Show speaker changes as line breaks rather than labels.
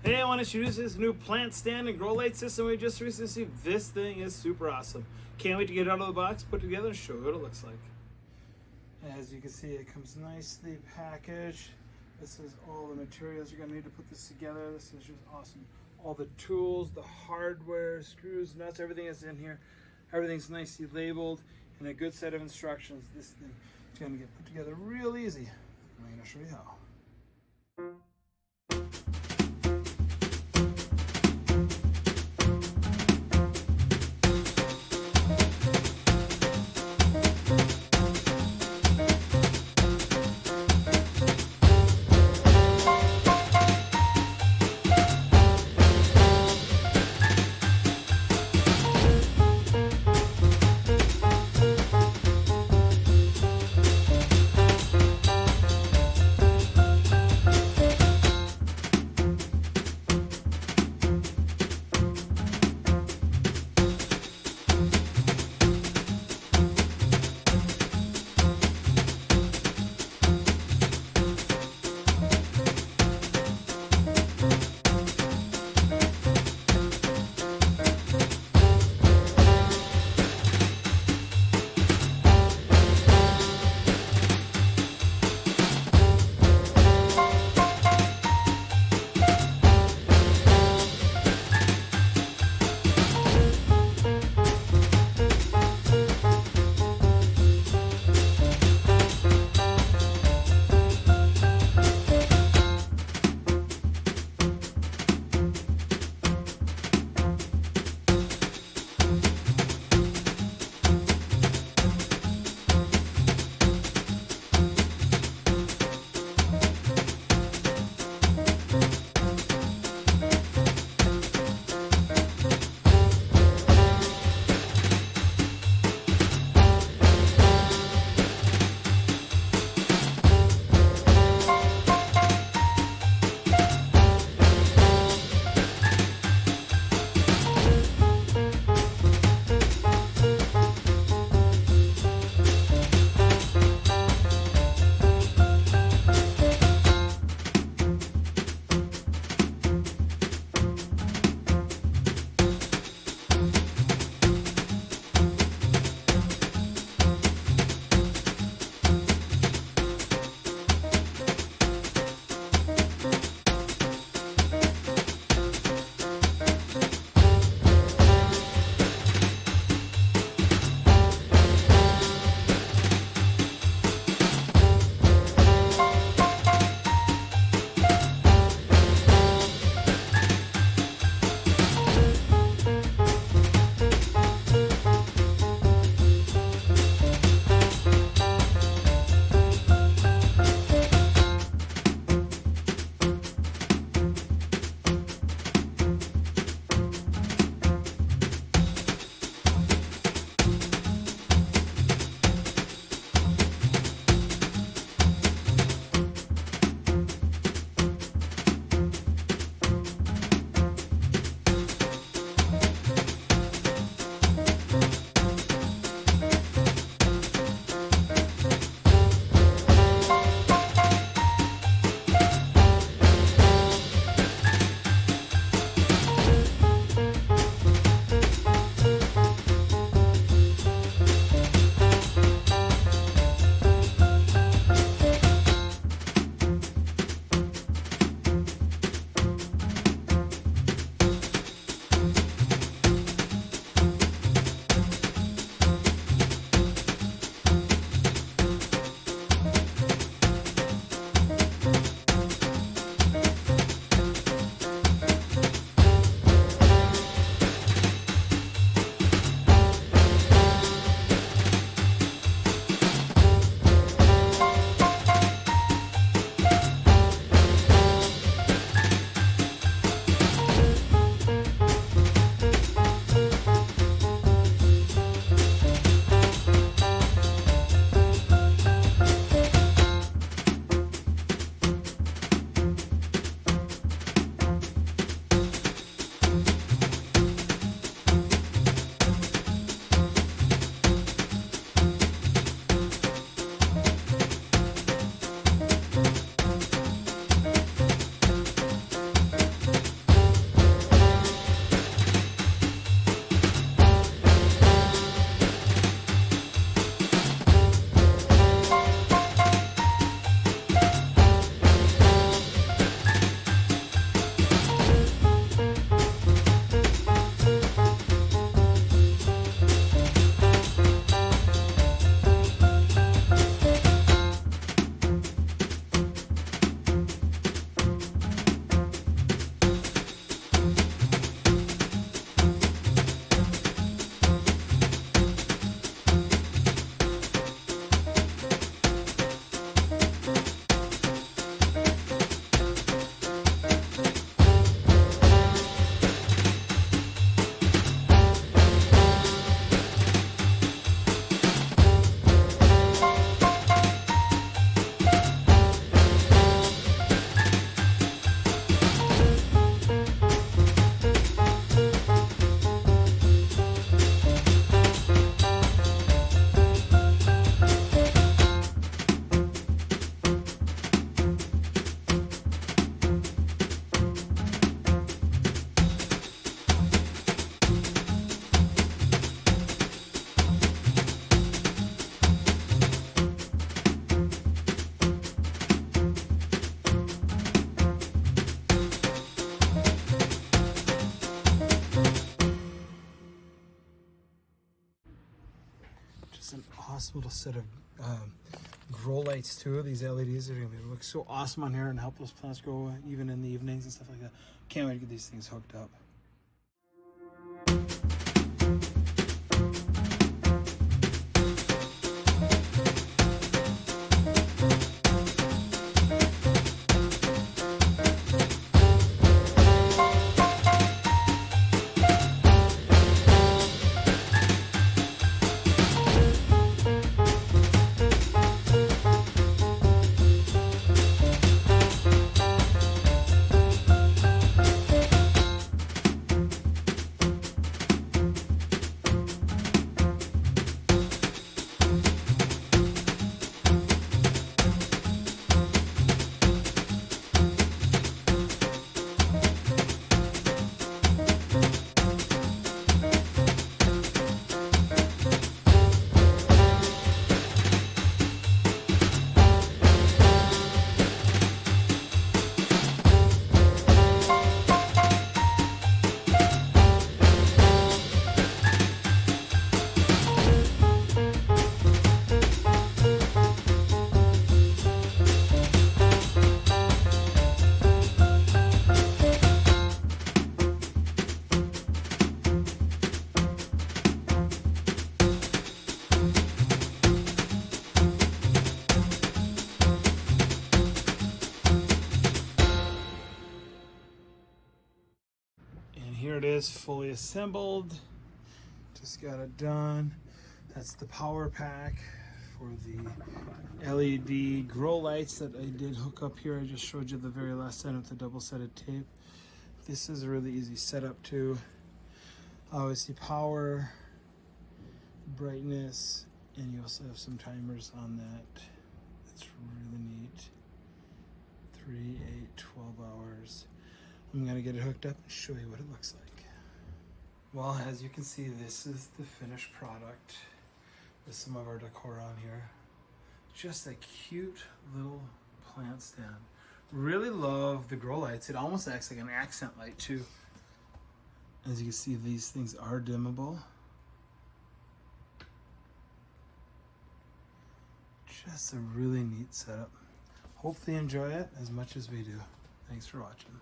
Hey, I want to introduce this new plant stand and grow light system we just recently received. This thing is super awesome. Can't wait to get it out of the box, put it together, and show you what it looks like. As you can see, it comes nicely packaged. This is all the materials you're going to need to put this together. This is just awesome. All the tools, the hardware, screws, nuts, everything is in here. Everything's nicely labeled and a good set of instructions. This thing is going to get put together real easy. I'm going to show you how. awesome little set of grow lights too. These LEDs are gonna look so awesome on here and help those plants grow even in the evenings and stuff like that. Can't wait to get these things hooked up. Here it is, fully assembled. Just got it done. That's the power pack for the LED grow lights that I did hook up here. I just showed you the very last time with the double sided tape. This is a really easy setup too. Obviously power, brightness, and you also have some timers on that. That's really neat. 3, 8, 12 hours. I'm gonna get it hooked up and show you what it looks like. Well, as you can see, this is the finished product with some of our decor on here. Just a cute little plant stand. Really love the grow lights. It almost acts like an accent light too. As you can see, these things are dimmable. Just a really neat setup. Hopefully you enjoy it as much as we do. Thanks for watching.